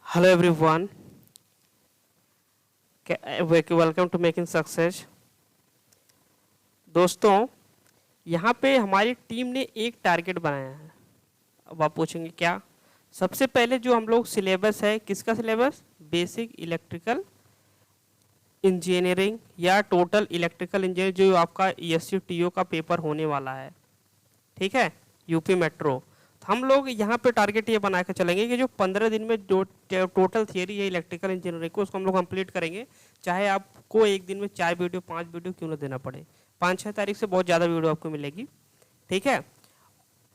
Hello everyone, welcome to making success. दोस्तों, यहाँ पे हमारी टीम ने एक टारगेट बनाया है। अब आप पूछेंगे क्या? सबसे पहले जो हम लोग सिलेबस है, किसका सिलेबस? बेसिक इलेक्ट्रिकल इंजीनियरिंग या टोटल इलेक्ट्रिकल इंजीनियरिंग, जो आपका ESCTO का पेपर होने वाला है, ठीक है, यूपी मेट्रो। तो हम लोग यहाँ पे टारगेट ये बना के चलेंगे कि जो 15 दिन में जो टोटल थियरी है इलेक्ट्रिकल इंजीनियरिंग को, उसको हम लोग कंप्लीट करेंगे। चाहे आपको एक दिन में 4 वीडियो 5 वीडियो क्यों ना देना पड़े, 5-6 तारीख से बहुत ज़्यादा वीडियो आपको मिलेगी, ठीक है।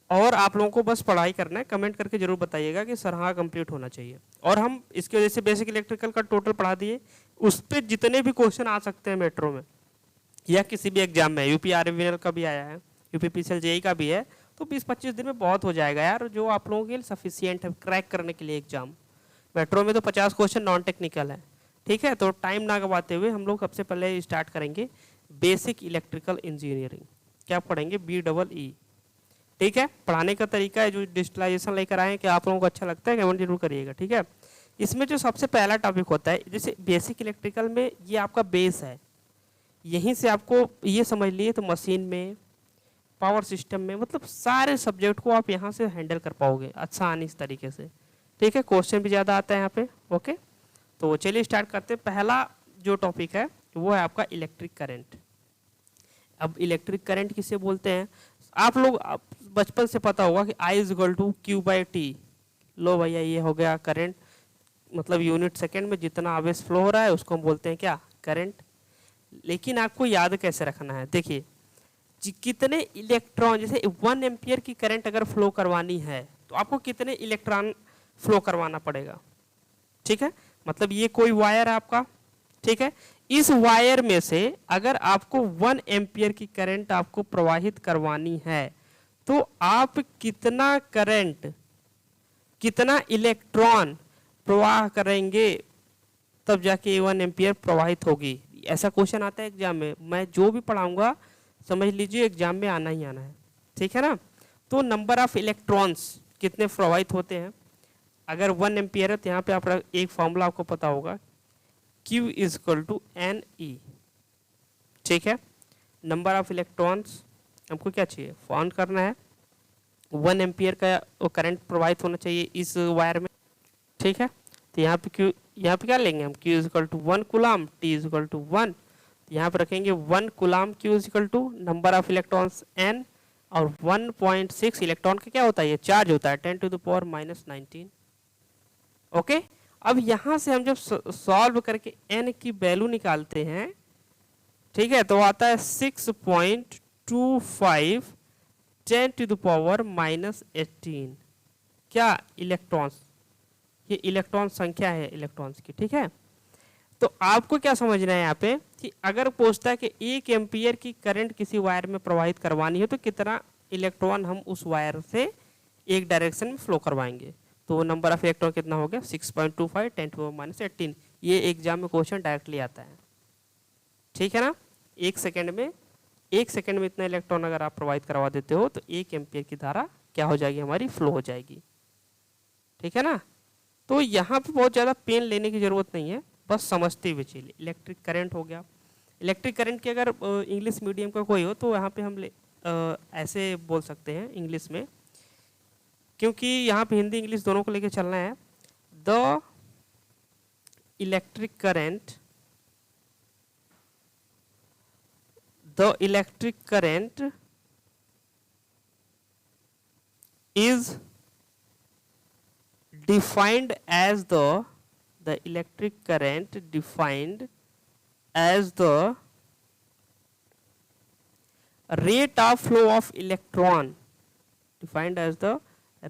और आप लोगों को बस पढ़ाई करना है। कमेंट करके जरूर बताइएगा कि सर हाँ कंप्लीट होना चाहिए। और हम इसकी वजह से बेसिक इलेक्ट्रिकल का टोटल पढ़ा दिए, उस पर जितने भी क्वेश्चन आ सकते हैं मेट्रो में या किसी भी एग्जाम में, यूपी RVNL का भी आया है, यूपी PCL JEE का भी है, तो 20-25 दिन में बहुत हो जाएगा यार, जो आप लोगों के लिए सफिशियंट है क्रैक करने के लिए एग्जाम। मेट्रो में तो 50 क्वेश्चन नॉन टेक्निकल है, ठीक है। तो टाइम ना गवाते हुए हम लोग सबसे पहले स्टार्ट करेंगे बेसिक इलेक्ट्रिकल इंजीनियरिंग। क्या पढ़ेंगे? BEE, ठीक है। पढ़ाने का तरीका है जो डिजिटलाइजेशन लेकर आए हैं, कि आप लोगों को अच्छा लगता है कमेंट जरूर करिएगा, ठीक है। इसमें जो सबसे पहला टॉपिक होता है, जैसे बेसिक इलेक्ट्रिकल में ये आपका बेस है, यहीं से आपको ये समझ लिए तो मशीन में, पावर सिस्टम में, मतलब सारे सब्जेक्ट को आप यहाँ से हैंडल कर पाओगे आसानी इस तरीके से, ठीक है। क्वेश्चन भी ज़्यादा आता है यहाँ पे, ओके। तो चलिए स्टार्ट करते हैं। पहला जो टॉपिक है वो है आपका इलेक्ट्रिक करंट। अब इलेक्ट्रिक करंट किसे बोलते हैं? आप लोग बचपन से पता होगा कि I=Q/T। लो भैया, ये हो गया करंट, मतलब यूनिट सेकेंड में जितना आवेश फ्लो हो रहा है उसको हम बोलते हैं क्या? करंट। लेकिन आपको याद कैसे रखना है? देखिए, कितने इलेक्ट्रॉन, जैसे 1 एम्पियर की करंट अगर फ्लो करवानी है तो आपको कितने इलेक्ट्रॉन फ्लो करवाना पड़ेगा, ठीक है। मतलब ये कोई वायर है आपका, ठीक है। इस वायर में से अगर आपको 1 एम्पियर की करंट आपको प्रवाहित करवानी है तो आप कितना करंट, कितना इलेक्ट्रॉन प्रवाह करेंगे, तब जाके 1 एम्पियर प्रवाहित होगी। ऐसा क्वेश्चन आता है एग्जाम में। मैं जो भी पढ़ाऊंगा समझ लीजिए एग्जाम में आना ही आना है, ठीक है ना। तो नंबर ऑफ इलेक्ट्रॉन्स कितने प्रवाहित होते हैं, अगर 1 एम्पियर है तो यहाँ पे आप एक फॉर्मूला आपको पता होगा, Q=NE, ठीक है। नंबर ऑफ इलेक्ट्रॉन्स हमको क्या चाहिए? फाउंड करना है। 1 एम्पियर का करंट प्रवाहित होना चाहिए इस वायर में, ठीक है। तो यहाँ पे यहाँ पे क्या लेंगे हम? Q=1 coulomb, T=1। यहाँ पर रखेंगे 1 coulomb, Q= number of electrons n, और 1.6 इलेक्ट्रॉन का क्या होता है? ये चार्ज होता है 10⁻⁻19, ओके। अब यहाँ से हम जब सॉल्व करके n की वैल्यू निकालते हैं, ठीक है, तो आता है 6.25 10⁻⁻18 क्या? इलेक्ट्रॉन्स। ये इलेक्ट्रॉन संख्या है इलेक्ट्रॉन्स की, ठीक है। तो आपको क्या समझना है यहाँ पे कि अगर पूछता है कि 1 एम्पियर की करंट किसी वायर में प्रवाहित करवानी है तो कितना इलेक्ट्रॉन हम उस वायर से एक डायरेक्शन में फ्लो करवाएंगे, तो नंबर ऑफ इलेक्ट्रॉन कितना हो गया? 6.25 10⁻⁻18। ये एग्जाम में क्वेश्चन डायरेक्टली आता है, ठीक है ना। एक सेकेंड में इतना इलेक्ट्रॉन अगर आप प्रोवाइड करवा देते हो तो 1 एम्पियर की धारा क्या हो जाएगी? हमारी फ्लो हो जाएगी, ठीक है ना। तो यहाँ पे बहुत ज़्यादा पेन लेने की ज़रूरत नहीं है, बस समझते हुए चलिए। इलेक्ट्रिक करंट हो गया। इलेक्ट्रिक करंट की अगर इंग्लिश मीडियम का कोई हो तो यहाँ पे हम ऐसे बोल सकते हैं इंग्लिश में, क्योंकि यहाँ पे हिंदी इंग्लिश दोनों को लेके चलना है। The electric current is defined as the electric current defined as the rate of flow of electron, defined as the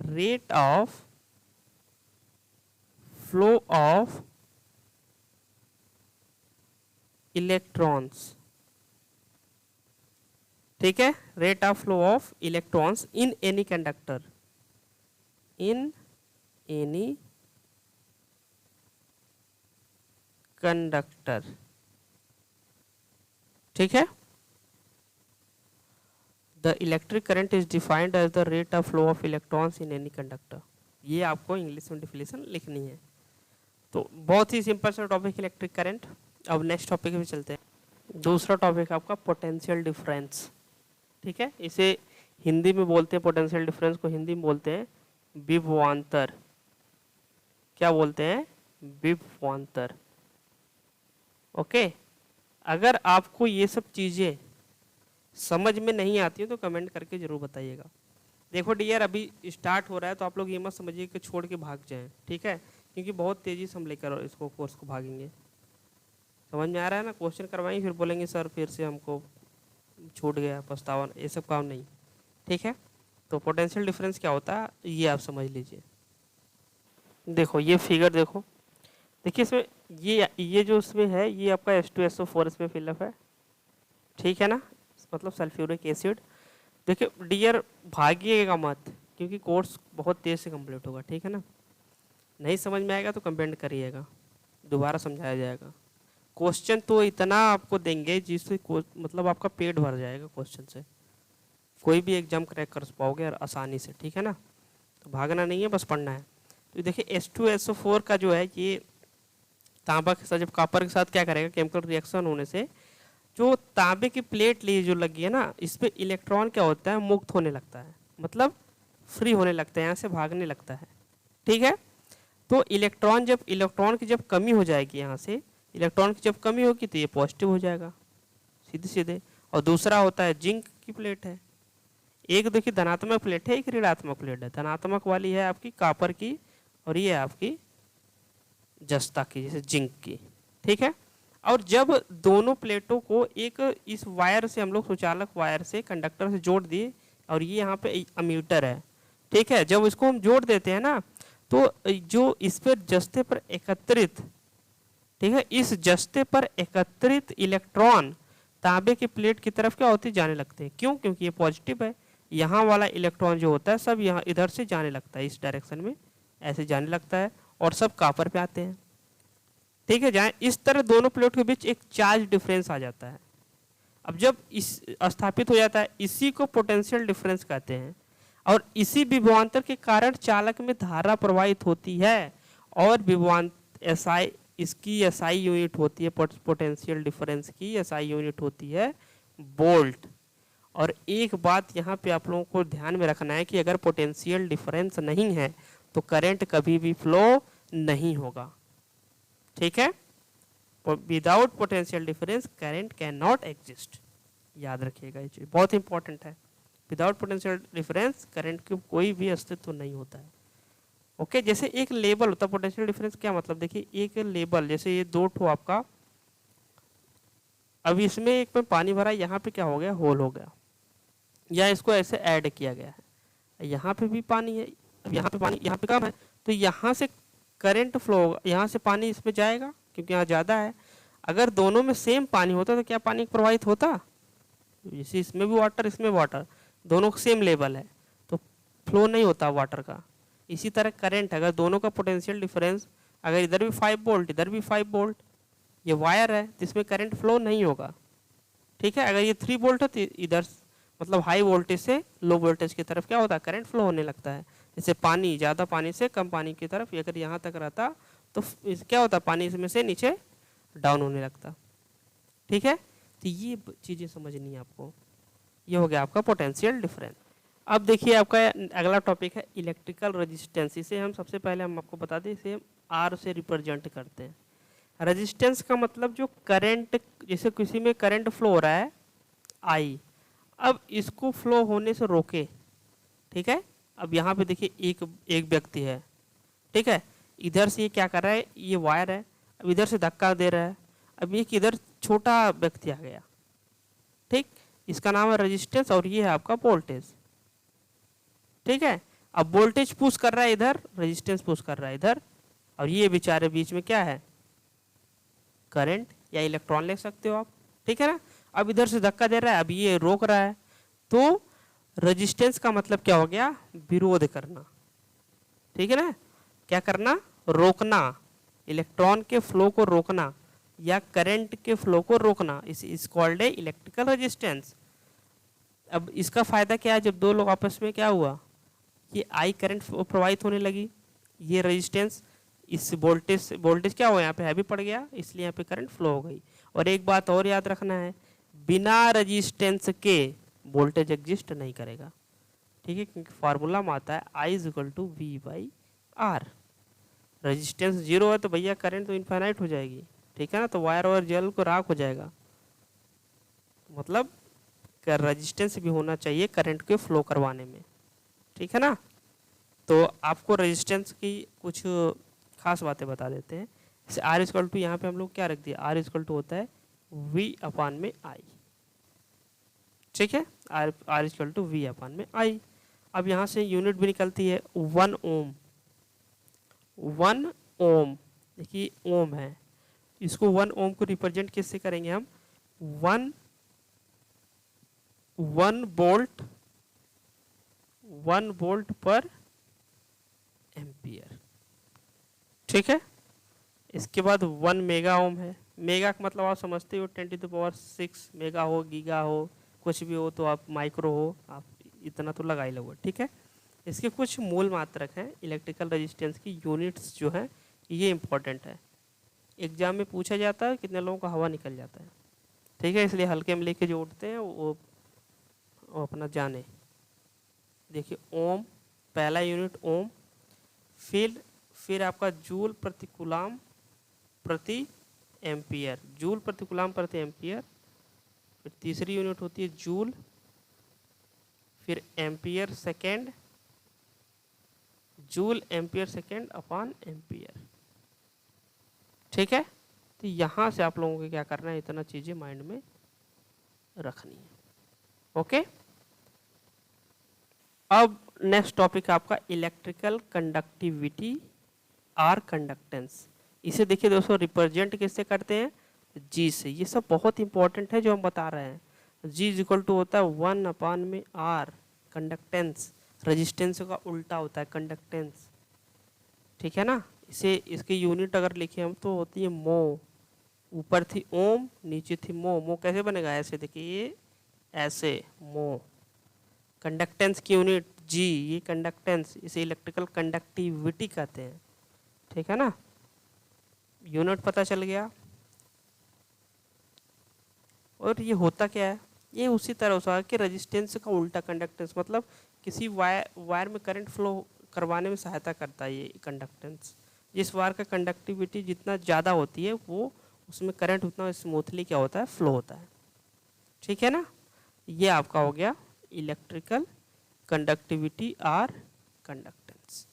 rate of flow of electrons, ठीक है। Rate of flow of electrons in any conductor, in any conductor, ठीक है। The electric current is defined as the rate of flow of electrons in any conductor. ये आपको English में definition लिखनी है। तो बहुत ही सिंपल सा टॉपिक इलेक्ट्रिक करंट। अब नेक्स्ट टॉपिक पे चलते हैं। दूसरा टॉपिक आपका पोटेंशियल डिफरेंस। ठीक है, इसे हिंदी में बोलते हैं, पोटेंशियल डिफरेंस को हिंदी में बोलते हैं विभवांतर। क्या बोलते हैं? विभवांतर। ओके, अगर आपको ये सब चीज़ें समझ में नहीं आती है तो कमेंट करके जरूर बताइएगा। देखो डियर, अभी स्टार्ट हो रहा है तो आप लोग ये मत समझिए कि छोड़ के भाग जाएं, ठीक है, क्योंकि बहुत तेज़ी से हम लेकर इसको कोर्स को भागेंगे। समझ में आ रहा है ना? क्वेश्चन करवाएंगे फिर बोलेंगे सर फिर से हमको छूट गया, पछतावा, ये सब काम नहीं, ठीक है। तो पोटेंशियल डिफरेंस क्या होता है ये आप समझ लीजिए। देखो ये फिगर देखो, देखिए इसमें ये जो इसमें है ये आपका H2SO4 इसमें फिलअप है, ठीक है ना, मतलब सल्फ्यूरिक एसिड। देखिए डियर, भागिएगा मत क्योंकि कोर्स बहुत तेज़ से कंप्लीट होगा, ठीक है ना। नहीं समझ में आएगा तो कमेंट करिएगा, दोबारा समझाया जाएगा। क्वेश्चन तो इतना आपको देंगे जिससे मतलब आपका पेट भर जाएगा क्वेश्चन से, कोई भी एग्जाम क्रैक कर पाओगे और आसानी से, ठीक है ना। तो भागना नहीं है, बस पढ़ना है। तो देखिए H2SO4 का जो है ये तांबा के साथ जब कॉपर के साथ क्या करेगा, केमिकल रिएक्शन होने से जो तांबे की प्लेट ली जो लगी है ना, इस पे इलेक्ट्रॉन क्या होता है, मुक्त होने लगता है, मतलब फ्री होने लगता है, यहाँ से भागने लगता है, ठीक है। तो इलेक्ट्रॉन की जब कमी हो जाएगी, यहाँ से इलेक्ट्रॉन की जब कमी होगी तो ये पॉजिटिव हो जाएगा सीधे सीधे। और दूसरा होता है जिंक की प्लेट है, एक देखिए धनात्मक प्लेट है, एक ऋणात्मक प्लेट है। धनात्मक वाली है आपकी कॉपर की और ये है आपकी जस्ता की, जैसे जिंक की, ठीक है। और जब दोनों प्लेटों को एक इस वायर से, हम लोग सुचालक वायर से, कंडक्टर से जोड़ दिए, और ये यहाँ पे अमीटर है, ठीक है, जब इसको हम जोड़ देते हैं ना तो जो इस पर जस्ते पर एकत्रित, ठीक है, इस जस्ते पर एकत्रित इलेक्ट्रॉन तांबे की प्लेट की तरफ क्या होते जाने लगते हैं। क्यों? क्योंकि ये पॉजिटिव है, यहाँ वाला इलेक्ट्रॉन जो होता है सब यहाँ इधर से जाने लगता है, इस डायरेक्शन में ऐसे जाने लगता है, और सब कॉपर पे आते हैं, ठीक है। जहाँ इस तरह दोनों प्लेट के बीच एक चार्ज डिफरेंस आ जाता है। अब जब इस स्थापित हो जाता है, इसी को पोटेंशियल डिफरेंस कहते हैं, और इसी विभवांतर के कारण चालक में धारा प्रवाहित होती है, और विभवांतर SI, इसकी SI यूनिट होती है, पोटेंशियल डिफरेंस की SI यूनिट होती है वोल्ट। और एक बात यहाँ पे आप लोगों को ध्यान में रखना है कि अगर पोटेंशियल डिफरेंस नहीं है तो करंट कभी भी फ्लो नहीं होगा, ठीक है। Without potential difference current can not exist, याद रखिएगा, ये चीज बहुत इंपॉर्टेंट है। विदाउट पोटेंशियल डिफरेंस करंट की कोई भी अस्तित्व नहीं होता है, ओके। जैसे एक लेबल होता है, पोटेंशियल डिफरेंस क्या मतलब, देखिए एक लेबल, जैसे ये दो ठो आपका, अब इसमें एक में पानी भरा, यहाँ पे क्या हो गया, होल हो गया, या इसको ऐसे ऐड किया गया है, यहाँ पे भी पानी है, यहाँ पे पानी, यहाँ पे कम है, तो यहाँ से करंट फ्लो होगा, यहाँ से पानी इसमें जाएगा क्योंकि यहाँ ज़्यादा है। अगर दोनों में सेम पानी होता तो क्या पानी प्रवाहित होता? जैसे इसमें भी वाटर, इसमें वाटर, दोनों का सेम लेवल है तो फ्लो नहीं होता वाटर का। इसी तरह करंट, अगर दोनों का पोटेंशियल डिफरेंस, अगर इधर भी 5 वोल्ट इधर भी 5 वोल्ट, ये वायर है तो इसमें करंट फ्लो नहीं होगा, ठीक है। अगर ये 3 वोल्ट है तो इधर मतलब हाई वोल्टेज से लो वोल्टेज की तरफ क्या होता है, करंट फ्लो होने लगता है। जैसे पानी, ज़्यादा पानी से कम पानी की तरफ, अगर यहाँ तक रहता तो क्या होता, पानी इसमें से नीचे डाउन होने लगता, ठीक है। तो ये चीज़ें समझनी है आपको। ये हो गया आपका पोटेंशियल डिफरेंस। अब देखिए आपका अगला टॉपिक है इलेक्ट्रिकल रेजिस्टेंस। इसे हम सबसे पहले हम आपको बता दें, इसे R से रिप्रेजेंट करते हैं। रेजिस्टेंस का मतलब जो करंट, जैसे किसी में करंट फ्लो हो रहा है I, अब इसको फ्लो होने से रोके, ठीक है। अब यहाँ पे देखिए एक व्यक्ति है, ठीक है, इधर से ये क्या कर रहा है, ये वायर है, अब इधर से धक्का दे रहा है, अब एक इधर छोटा व्यक्ति आ गया, ठीक, इसका नाम है रेजिस्टेंस, और ये है आपका वोल्टेज, ठीक है। अब वोल्टेज पुश कर रहा है इधर, रेजिस्टेंस पुश कर रहा है इधर, और ये बेचारे बीच में क्या है, करंट या इलेक्ट्रॉन ले सकते हो आप, ठीक है ना। अब इधर से धक्का दे रहा है, अब ये रोक रहा है, तो रेजिस्टेंस का मतलब क्या हो गया, विरोध करना, ठीक है ना। क्या करना, रोकना, इलेक्ट्रॉन के फ्लो को रोकना या करंट के फ्लो को रोकना, इस कॉल्ड है इलेक्ट्रिकल रेजिस्टेंस। अब इसका फायदा क्या है, जब दो लोग आपस में क्या हुआ, ये I करंट प्रवाहित होने लगी, ये रेजिस्टेंस इस वोल्टेज क्या हुआ यहाँ पे हैवी पड़ गया, इसलिए यहाँ पे करंट फ्लो हो गई। और एक बात और याद रखना है, बिना रजिस्टेंस के वोल्टेज एग्जिस्ट नहीं करेगा, ठीक है, क्योंकि फार्मूला में आता है I is equal to V by R. Resistance zero है तो भैया करंट तो इनफाइनाइट हो जाएगी, ठीक है ना, तो वायर और जेल को राख हो जाएगा। मतलब रजिस्टेंस भी होना चाहिए करंट के फ्लो करवाने में, ठीक है ना। तो आपको रेजिस्टेंस की कुछ खास बातें बता देते हैं। जैसे आर इक्वल टू, यहाँ पे हम लोग क्या रख दिया, आर इक्वल टू होता है वी अपान में आई, ठीक है, R equal to V upon में आई। अब यहाँ से यूनिट भी निकलती है 1 ओम, 1 ओम, देखिए ओम है, इसको 1 ओम को रिप्रेजेंट किससे करेंगे हम, 1 वोल्ट, 1 वोल्ट पर एम्पियर, ठीक है। इसके बाद 1 मेगा ओम है, मेगा का मतलब आप समझते हो 10⁻6 मेगा हो, गीगा हो, कुछ भी हो, तो आप माइक्रो हो, आप इतना तो लगा ही लोगे, ठीक है। इसके कुछ मूल मात्रक हैं, इलेक्ट्रिकल रेजिस्टेंस की यूनिट्स जो है ये इंपॉर्टेंट है, एग्जाम में पूछा जाता है, कितने लोगों का हवा निकल जाता है, ठीक है, इसलिए हल्के में लेके जो उठते हैं वो अपना जाने। देखिए ओम, पहला यूनिट ओम, फिर आपका जूल प्रति कूलाम प्रति एम्पियर, जूल प्रति कूलाम प्रति एम्पियर, फिर तीसरी यूनिट होती है जूल, फिर ampere second, joule ampere second upon ampere, ठीक है। तो यहाँ से आप लोगों को क्या करना है, इतना चीज़ें माइंड में रखनी है, ओके। अब नेक्स्ट टॉपिक है आपका इलेक्ट्रिकल कंडक्टिविटी आर कंडक्टेंस। इसे देखिए दोस्तों, रिप्रेजेंट किससे करते हैं, जी से। ये सब बहुत इंपॉर्टेंट है जो हम बता रहे हैं। जी इज इक्वल टू होता है 1 अपान में आर, कंडक्टेंस, रेजिस्टेंस का उल्टा होता है कंडक्टेंस, ठीक है ना। इसे इसकी यूनिट अगर लिखे हम तो होती है मो, ऊपर थी ओम, नीचे थी मो, मो कैसे बनेगा, ऐसे देखिए ये ऐसे मो। कंडक्टेंस की यूनिट जी, ये कंडक्टेंस, इसे इलेक्ट्रिकल कंडक्टिविटी कहते हैं, ठीक है ना। यूनिट पता चल गया। और ये होता क्या है, ये उसी तरह होता कि रेजिस्टेंस का उल्टा कंडक्टेंस, मतलब किसी वायर में करंट फ्लो करवाने में सहायता करता है ये कंडक्टेंस। जिस वायर का कंडक्टिविटी जितना ज़्यादा होती है वो उसमें करंट उतना स्मूथली क्या होता है, फ्लो होता है, ठीक है ना। ये आपका हो गया इलेक्ट्रिकल कंडक्टिविटी आर कंडक्टेंस,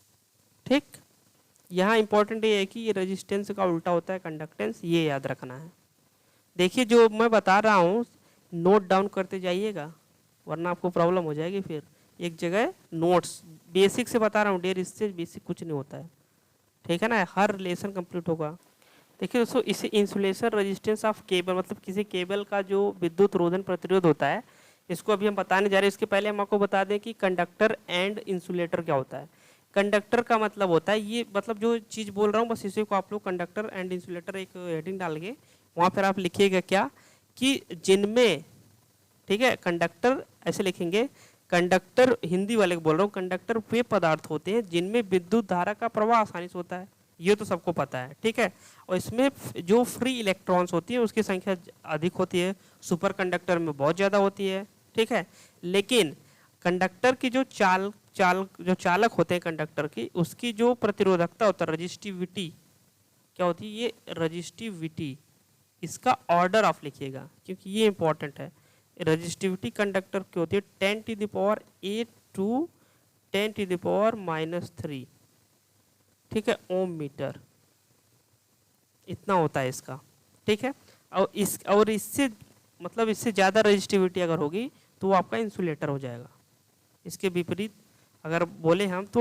ठीक। यहाँ इंपॉर्टेंट ये है कि ये रेजिस्टेंस का उल्टा होता है कंडक्टेंस, ये याद रखना है। देखिए जो मैं बता रहा हूँ नोट डाउन करते जाइएगा, वरना आपको प्रॉब्लम हो जाएगी। फिर एक जगह नोट्स, बेसिक से बता रहा हूँ, डेर इससे बेसिक कुछ नहीं होता है, ठीक है ना, हर लेसन कंप्लीट होगा। देखिए दोस्तों, इसे इंसुलेशन रेजिस्टेंस ऑफ केबल, मतलब किसी केबल का जो विद्युत रोधन प्रतिरोध होता है, इसको अभी हम बताने जा रहे हैं। इसके पहले हम आपको बता दें कि कंडक्टर एंड इंसुलेटर क्या होता है। कंडक्टर का मतलब होता है, ये मतलब जो चीज़ बोल रहा हूँ बस इसी को आप लोग कंडक्टर एंड इंसुलेटर एक हेडिंग डाल के वहाँ पर आप लिखिएगा क्या, कि जिनमें, ठीक है, कंडक्टर ऐसे लिखेंगे, कंडक्टर, हिंदी वाले को बोल रहा हूँ, कंडक्टर वे पदार्थ होते हैं जिनमें विद्युत धारा का प्रवाह आसानी से होता है, ये तो सबको पता है, ठीक है। और इसमें जो फ्री इलेक्ट्रॉन्स होती है उसकी संख्या अधिक होती है, सुपर कंडक्टर में बहुत ज़्यादा होती है, ठीक है। लेकिन कंडक्टर की जो जो चालक होते हैं कंडक्टर की, उसकी जो प्रतिरोधकता होता है, रजिस्टिविटी क्या होती है, ये रजिस्टिविटी, इसका ऑर्डर आप लिखिएगा क्योंकि ये इंपॉर्टेंट है। रजिस्टिविटी कंडक्टर की होती है 10⁸ टू 10⁻⁻3, ठीक है, ओम मीटर, इतना होता है इसका, ठीक है। और इससे मतलब इससे ज़्यादा रजिस्टिविटी अगर होगी तो वो आपका इंसुलेटर हो जाएगा। इसके विपरीत अगर बोले हम तो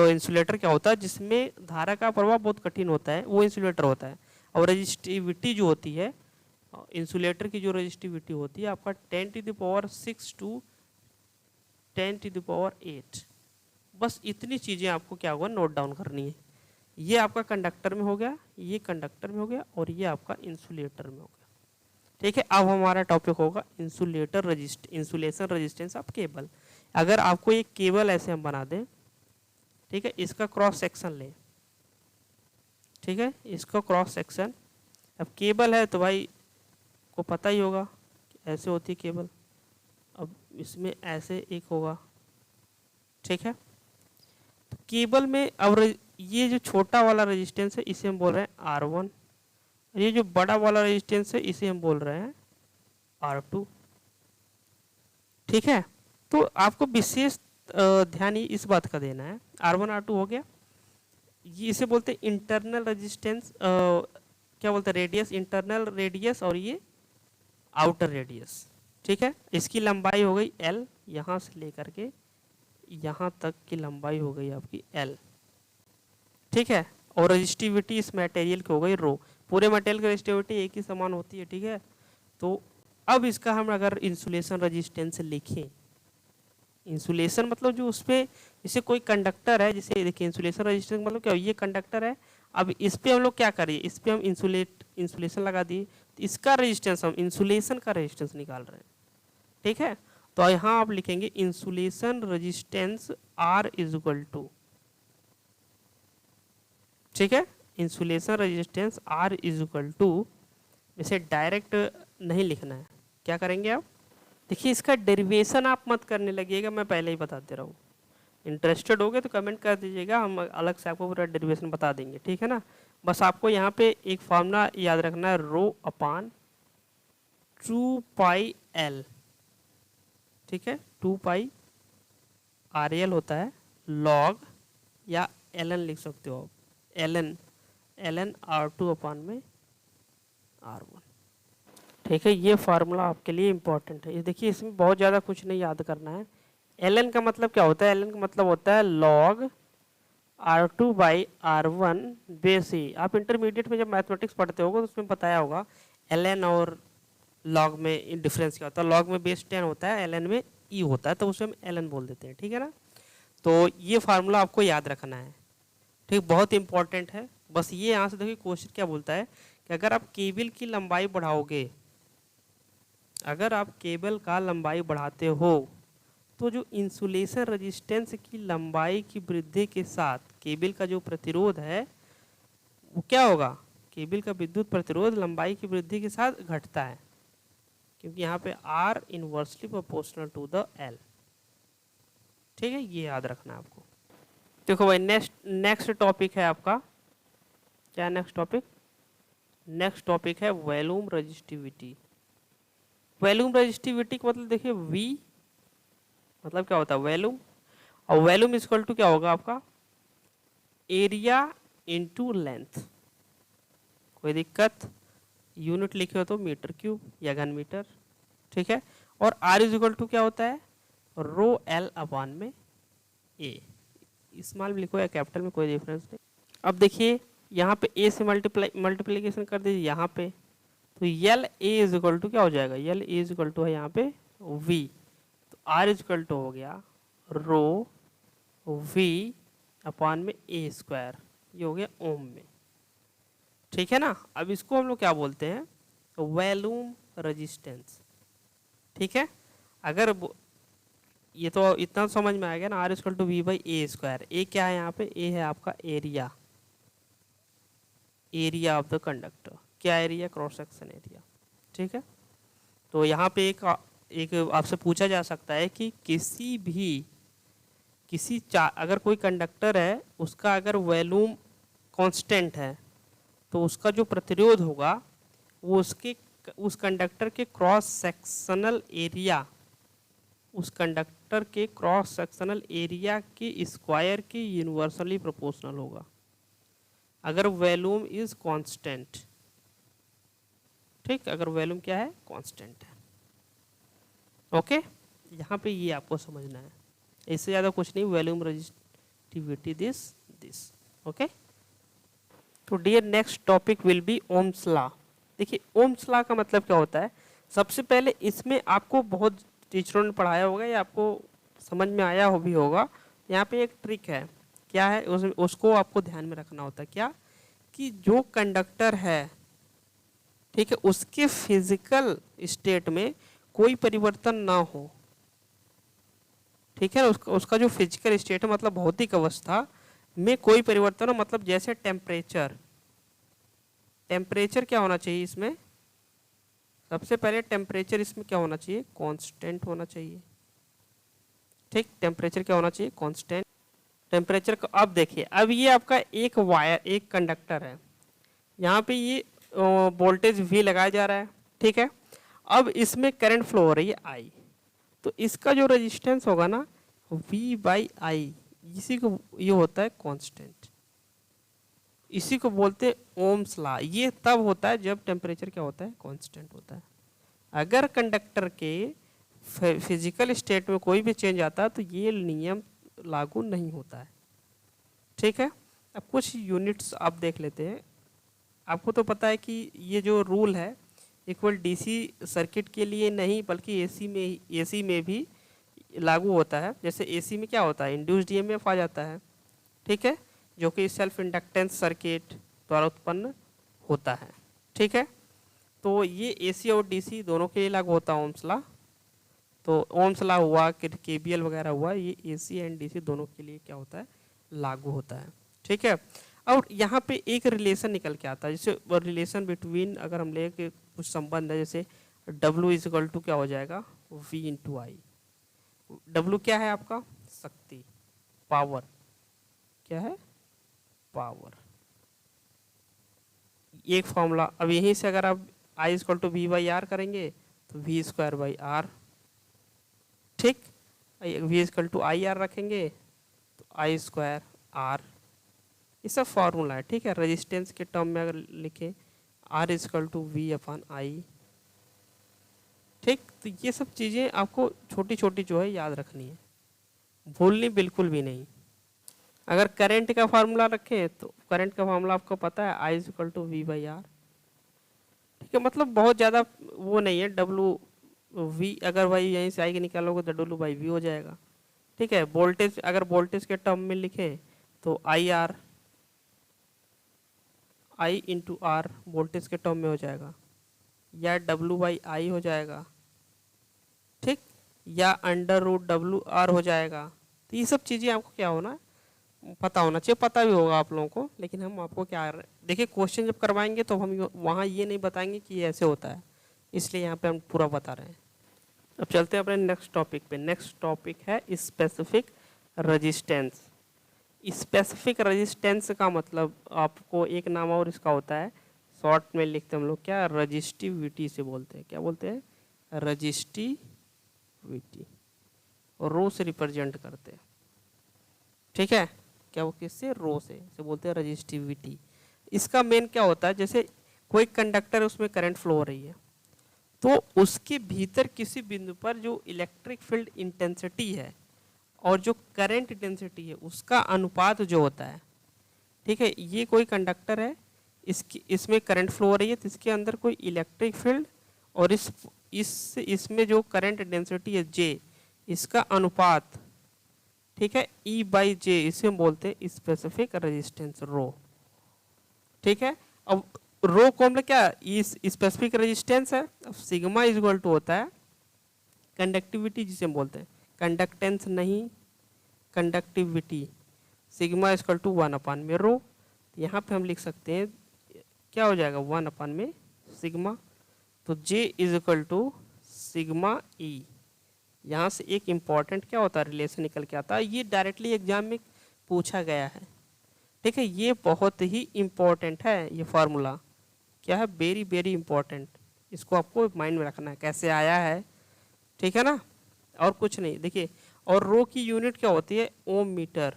इंसुलेटर क्या होता है, जिसमें धारा का प्रवाह बहुत कठिन होता है, वो इंसुलेटर होता है। और रजिस्टिविटी जो होती है, इंसुलेटर की जो रजिस्टिविटी होती है आपका 10⁶ टू 10⁸। बस इतनी चीज़ें आपको क्या होगा, नोट डाउन करनी है। ये आपका कंडक्टर में हो गया, ये कंडक्टर में हो गया, और ये आपका इंसुलेटर में हो गया, ठीक है। अब हमारा टॉपिक होगा इंसुलेशन रेजिस्टेंस ऑफ केबल। अगर आपको एक केबल ऐसे हम बना दें, ठीक है, इसका क्रॉस सेक्शन लें, ठीक है, इसका क्रॉस सेक्शन। अब केबल है तो भाई को पता ही होगा ऐसे होती है केबल, अब इसमें ऐसे एक होगा, ठीक है। तो केबल में अब ये जो छोटा वाला रेजिस्टेंस है इसे हम बोल रहे हैं R1, ये जो बड़ा वाला रेजिस्टेंस है इसे हम बोल रहे हैं R2, ठीक है। तो आपको विशेष ध्यान इस बात का देना है, R1 R2 हो गया, ये इसे बोलते हैं इंटरनल रेजिस्टेंस, क्या बोलते हैं, रेडियस, इंटरनल रेडियस, और ये आउटर रेडियस, ठीक है। इसकी लंबाई हो गई L, यहाँ से लेकर के यहाँ तक की लंबाई हो गई आपकी L, ठीक है। और रेजिस्टिविटी इस मटेरियल की हो गई रो, पूरे मटेरियल की रेजिस्टिविटी एक ही समान होती है, ठीक है। तो अब इसका हम अगर इंसुलेशन रेजिस्टेंस लिखें, इंसुलेशन मतलब जो उस पर जैसे कोई कंडक्टर है, जैसे देखिए इंसुलेशन रेजिस्टेंस मतलब क्या, ये कंडक्टर है, अब इस पे हम लोग क्या करिए, इस पे हम इंसुलेशन लगा दिए, तो इसका रेजिस्टेंस हम इंसुलेशन का रेजिस्टेंस निकाल रहे हैं, ठीक है। तो यहाँ आप लिखेंगे insulation resistance R is equal to, ठीक है, insulation resistance R is equal to, इसे डायरेक्ट नहीं लिखना है, क्या करेंगे आप, देखिए इसका डेरिवेशन आप मत करने लगिएगा, मैं पहले ही बता दे रहा हूँ, इंटरेस्टेड हो गए तो कमेंट कर दीजिएगा, हम अलग से आपको पूरा डेरिवेशन बता देंगे, ठीक है ना। बस आपको यहाँ पे एक फॉर्मूला याद रखना है, रो अपान 2πL, ठीक है, 2π RL होता है लॉग, या ln लिख सकते हो आप, ln R2 अपान में R1, ठीक है। ये फार्मूला आपके लिए इम्पोर्टेंट है, ये देखिए इसमें बहुत ज़्यादा कुछ नहीं याद करना है। ln का मतलब क्या होता है, ln का मतलब होता है log R2 by R1 base ई। आप इंटरमीडिएट में जब मैथमेटिक्स पढ़ते होगे तो उसमें बताया होगा ln और log में डिफरेंस क्या होता है, log में बेस 10 होता है, ln में ई होता है, तो उसे हम ln बोल देते हैं, ठीक है ना। तो ये फार्मूला आपको याद रखना है, ठीक, बहुत इंपॉर्टेंट है। बस ये यहाँ से देखिए क्वेश्चन क्या बोलता है कि अगर आप केबल की लंबाई बढ़ाओगे, अगर आप केबल का लंबाई बढ़ाते हो तो जो इंसुलेशन रेजिस्टेंस की लंबाई की वृद्धि के साथ केबल का जो प्रतिरोध है वो क्या होगा, केबल का विद्युत प्रतिरोध लंबाई की वृद्धि के साथ घटता है, क्योंकि यहाँ पे R inversely proportional to the L, ठीक है, ये याद रखना है आपको। देखो भाई नेक्स्ट टॉपिक है आपका, क्या नेक्स्ट टॉपिक, नेक्स्ट टॉपिक है वॉल्यूम रेजिस्टिविटी। वॉल्यूम रेजिस्टिविटी का मतलब देखिए V मतलब क्या होता है वॉल्यूम, और वॉल्यूम इज इक्वल टू क्या होगा आपका, एरिया इनटू लेंथ, कोई दिक्कत, यूनिट लिखे हो तो मीटर क्यूब या घन मीटर, ठीक है। और R इज इक्वल टू क्या होता है, रो L अपान में A, स्मॉल में लिखो या कैपिटल में कोई डिफरेंस नहीं। अब देखिए यहाँ पे A से मल्टीप्लीकेशन कर दीजिए यहाँ पे, तो L A is equal to क्या हो जाएगा, L A is equal to है यहाँ पे V, तो R इज इक्वल टू हो गया रो V अपान में A स्क्वायर, ये हो गया ओम में, ठीक है ना। अब इसको हम लोग क्या बोलते हैं, वॉल्यूम रेजिस्टेंस, ठीक है। अगर ये तो इतना समझ में आ गया ना, R equal to V by A square, A क्या है यहाँ पे, ए है आपका area, area of the conductor, क्या एरिया, क्रॉस सेक्शन एरिया, ठीक है। तो यहाँ पे एक आपसे पूछा जा सकता है कि अगर कोई कंडक्टर है उसका अगर वॉल्यूम कांस्टेंट है तो उसका जो प्रतिरोध होगा वो उस कंडक्टर के क्रॉस सेक्शनल एरिया, उस कंडक्टर के क्रॉस सेक्शनल एरिया के स्क्वायर के यूनिवर्सली प्रोपोर्शनल होगा, अगर वॉल्यूम इज कांस्टेंट, ठीक, अगर वॉल्यूम क्या है, कांस्टेंट है, ओके। यहाँ पे ये आपको समझना है, इससे ज़्यादा कुछ नहीं, वॉल्यूम रेजिस्टिविटी दिस, ओके। तो dear next topic will be Ohm's law. देखिए ओम्स लॉ का मतलब क्या होता है, सबसे पहले इसमें आपको बहुत टीचरों ने पढ़ाया होगा या आपको समझ में आया हो भी होगा, यहाँ पे एक ट्रिक है, क्या है उसको आपको ध्यान में रखना होता है, क्या कि जो कंडक्टर है, ठीक है, उसके फिजिकल स्टेट में कोई परिवर्तन ना हो, ठीक है, उसका जो फिजिकल स्टेट है मतलब भौतिक अवस्था में कोई परिवर्तन हो, मतलब जैसे टेम्परेचर, टेम्परेचर क्या होना चाहिए इसमें, सबसे पहले टेम्परेचर इसमें क्या होना चाहिए, कांस्टेंट होना चाहिए। ठीक, टेम्परेचर क्या होना चाहिए, कांस्टेंट टेम्परेचर का। अब देखिए, अब ये आपका एक वायर, एक कंडक्टर है, यहाँ पे ये वोल्टेज V लगाया जा रहा है, ठीक है। अब इसमें करंट फ्लो हो रही है I, तो इसका जो रेजिस्टेंस होगा ना V/I, इसी को ये होता है कांस्टेंट, इसी को बोलते हैं ओम्स लॉ। ये तब होता है जब टेम्परेचर क्या होता है, कांस्टेंट होता है। अगर कंडक्टर के फिजिकल स्टेट में कोई भी चेंज आता है तो ये नियम लागू नहीं होता है, ठीक है। अब कुछ यूनिट्स आप देख लेते हैं। आपको तो पता है कि ये जो रूल है इक्वल डीसी सर्किट के लिए नहीं बल्कि एसी में भी लागू होता है। जैसे एसी में क्या होता है, इंड्यूस्ड ईएमएफ आ जाता है, ठीक है, जो कि सेल्फ इंडक्टेंस सर्किट द्वारा उत्पन्न होता है, ठीक है। तो ये एसी और डीसी दोनों के लिए लागू होता है ओम्स लॉ। तो ओम्स लॉ हुआ, केबीएल वगैरह हुआ, ये एसी एंड डीसी दोनों के लिए क्या होता है, लागू होता है, ठीक है। और यहाँ पे एक रिलेशन निकल के आता है, जैसे रिलेशन बिटवीन, अगर हम ले के कुछ संबंध है, जैसे W इजिकल टू क्या हो जाएगा, V इंटू आई। W क्या है आपका, शक्ति, पावर, क्या है, पावर। एक फॉर्मूला। अब यहीं से अगर आप I इजिकल टू V/R करेंगे तो V²/R, ठीक। V इजिकल टू IR रखेंगे तो I²R, ये सब फार्मूला है, ठीक है। रेजिस्टेंस के टर्म में अगर लिखें R इजिकल टू V/I, ठीक। तो ये सब चीज़ें आपको छोटी छोटी जो है याद रखनी है, भूलनी बिल्कुल भी नहीं। अगर करंट का फार्मूला रखें तो करंट का फार्मूला आपको पता है I इजिकल टू V/R, ठीक है। मतलब बहुत ज़्यादा वो नहीं है, W V अगर भाई यहीं से I के निकालोगे तो W/V हो जाएगा, ठीक है। वोल्टेज, अगर वोल्टेज के टर्म में लिखें तो I इंटू आर वोल्टेज के टर्म में हो जाएगा, या W/I हो जाएगा, ठीक, या √WR हो जाएगा। तो ये सब चीज़ें आपको क्या होना, पता होना चाहिए। पता भी होगा आप लोगों को, लेकिन हम आपको क्या, देखिए क्वेश्चन जब करवाएंगे तो हम वहाँ ये नहीं बताएंगे कि ये ऐसे होता है, इसलिए यहाँ पे हम पूरा बता रहे हैं। अब चलते हैं अपने नेक्स्ट टॉपिक पे। नेक्स्ट टॉपिक है स्पेसिफिक रेजिस्टेंस। स्पेसिफिक रेजिस्टेंस का मतलब आपको एक नाम और इसका होता है, शॉर्ट में लिखते हम लोग क्या, रजिस्टिविटी से बोलते हैं। क्या बोलते हैं, रजिस्टिविटी, और रो से रिप्रेजेंट करते हैं, ठीक है। क्या वो किससे, रो से बोलते हैं रजिस्टिविटी। इसका मेन क्या होता है, जैसे कोई कंडक्टर है, उसमें करंट फ्लो हो रही है, तो उसके भीतर किसी बिंदु पर जो इलेक्ट्रिक फील्ड इंटेंसिटी है और जो करंट इंटेंसिटी है उसका अनुपात जो होता है, ठीक है। ये कोई कंडक्टर है, इसमें करंट फ्लो हो रही है, तो इसके अंदर कोई इलेक्ट्रिक फील्ड और इसमें जो करंट इंटेंसिटी है J, इसका अनुपात, ठीक है, E/J, इसे हम बोलते हैं स्पेसिफिक रेजिस्टेंस रो, ठीक है। अब रो को हम लोग क्या, इस स्पेसिफिक रेजिस्टेंस है। अब सिग्मा इज इक्वल टू होता है कंडक्टिविटी, जिसे हम बोलते हैं, कंडक्टेंस नहीं, conductivity. Sigma is equal to 1 में रो। यहाँ पे हम लिख सकते हैं क्या हो जाएगा, 1 में सिग्मा। तो J is equal to sigma E। यहाँ से एक इम्पॉर्टेंट क्या होता है, रिलेशन निकल के आता है, ये डायरेक्टली एग्जाम में पूछा गया है, ठीक है। ये बहुत ही इम्पोर्टेंट है, ये फार्मूला क्या है, वेरी वेरी इंपॉर्टेंट। इसको आपको माइंड में रखना है, कैसे आया है, ठीक है ना, और कुछ नहीं। देखिए, और रो की यूनिट क्या होती है, ओम मीटर,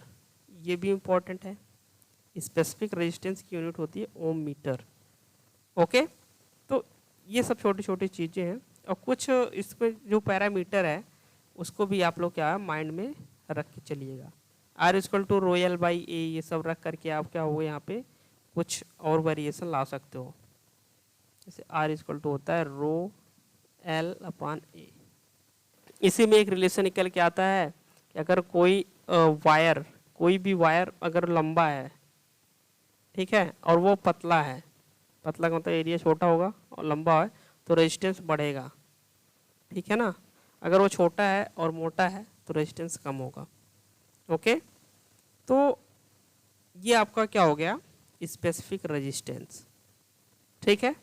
ये भी इम्पोर्टेंट है। स्पेसिफिक रेजिस्टेंस की यूनिट होती है ओम मीटर, ओके। तो ये सब छोटी छोटी चीज़ें हैं, और कुछ इसमें जो पैरामीटर है उसको भी आप लोग क्या माइंड में रख के चलिएगा। R इक्वल टू रो/L/A, ये सब रख करके आप क्या हो, यहाँ पे कुछ और वेरिएशन ला सकते हो। जैसे R इक्वल टू होता है रो/L/A। इसी में एक रिलेशन निकल के आता है कि अगर कोई वायर, कोई भी वायर अगर लंबा है, ठीक है, और वो पतला है, पतला का मतलब एरिया छोटा होगा और लंबा है, तो रेजिस्टेंस बढ़ेगा, ठीक है ना। अगर वो छोटा है और मोटा है तो रेजिस्टेंस कम होगा, ओके। तो ये आपका क्या हो गया, स्पेसिफिक रेजिस्टेंस, ठीक है,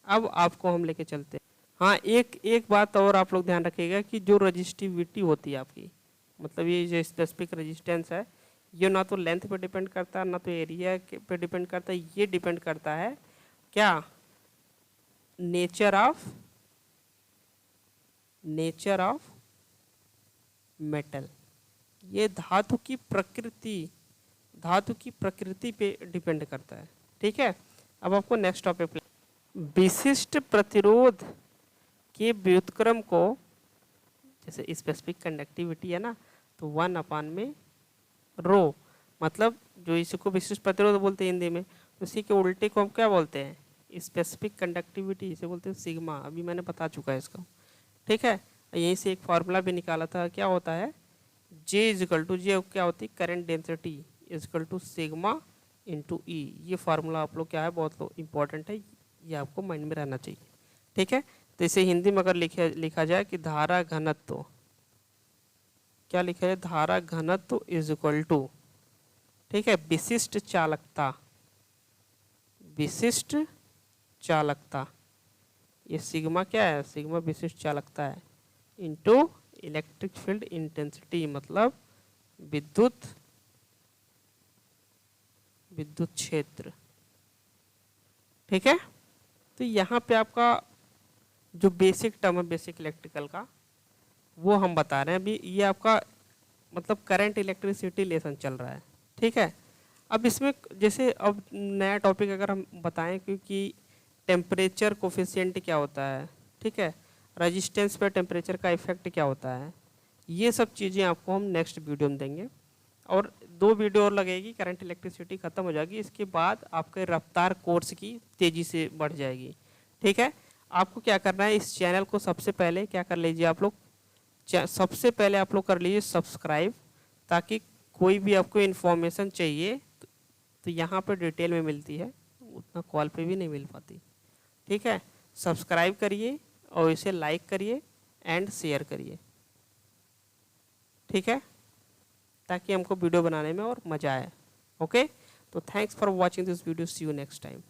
अब आपको हम लेके चलते हैं। हाँ, एक बात और आप लोग ध्यान रखिएगा कि जो रजिस्टिविटी होती है आपकी, मतलब ये जो स्पेसिफिक रेजिस्टेंस है, ये ना तो लेंथ पे डिपेंड करता है ना तो एरिया पे डिपेंड करता है, ये डिपेंड करता है क्या, नेचर ऑफ मेटल। ये धातु की प्रकृति पे डिपेंड करता है। ठीक है, अब आपको नेक्स्ट टॉपिक, विशिष्ट प्रतिरोध के व्युत्क्रम को, जैसे स्पेसिफिक कंडक्टिविटी है ना, तो 1/ρ, मतलब जो इसको विशिष्ट प्रतिरोध बोलते हैं हिंदी में, उसी के उल्टे को हम क्या बोलते हैं, स्पेसिफिक कंडक्टिविटी, इसे बोलते हैं सिग्मा। अभी मैंने बता चुका है इसको। ठीक है, यहीं से एक फार्मूला भी निकाला था, क्या होता है, जे क्या होती है, current density equal to sigma into E. ये फार्मूला आप लोग क्या है, बहुत इंपॉर्टेंट है, ये आपको माइंड में रहना चाहिए। ठीक है, तो इसे हिंदी में अगर लिखा जाए कि धारा घनत्व, क्या लिखा है, धारा घनत्व इज इक्वल टू, ठीक है, विशिष्ट चालकता, ये सिग्मा क्या है, सिग्मा विशिष्ट चालकता है, इनटू इलेक्ट्रिक फील्ड इंटेंसिटी, मतलब विद्युत क्षेत्र। ठीक है, तो यहाँ पे आपका जो बेसिक टर्म है बेसिक इलेक्ट्रिकल का, वो हम बता रहे हैं अभी। ये आपका मतलब करंट इलेक्ट्रिसिटी लेसन चल रहा है। ठीक है, अब इसमें जैसे अब नया टॉपिक अगर हम बताएं, क्योंकि टेम्परेचर कोफिशिएंट क्या होता है, ठीक है, रेजिस्टेंस पर टेम्परेचर का इफेक्ट क्या होता है, ये सब चीज़ें आपको हम नेक्स्ट वीडियो में देंगे। और 2 वीडियो और लगेगी, करंट इलेक्ट्रिसिटी ख़त्म हो जाएगी, इसके बाद आपके रफ्तार कोर्स की तेज़ी से बढ़ जाएगी। ठीक है, आपको क्या करना है, इस चैनल को सबसे पहले क्या कर लीजिए आप लोग, सबसे पहले आप लोग कर लीजिए सब्सक्राइब, ताकि कोई भी आपको इन्फॉर्मेशन चाहिए तो यहाँ पर डिटेल में मिलती है, उतना कॉल पे भी नहीं मिल पाती। ठीक है, सब्सक्राइब करिए और इसे लाइक करिए एंड शेयर करिए। ठीक है, ताकि हमको वीडियो बनाने में और मज़ा आए। ओके, तो thanks for watching this video, see you next time.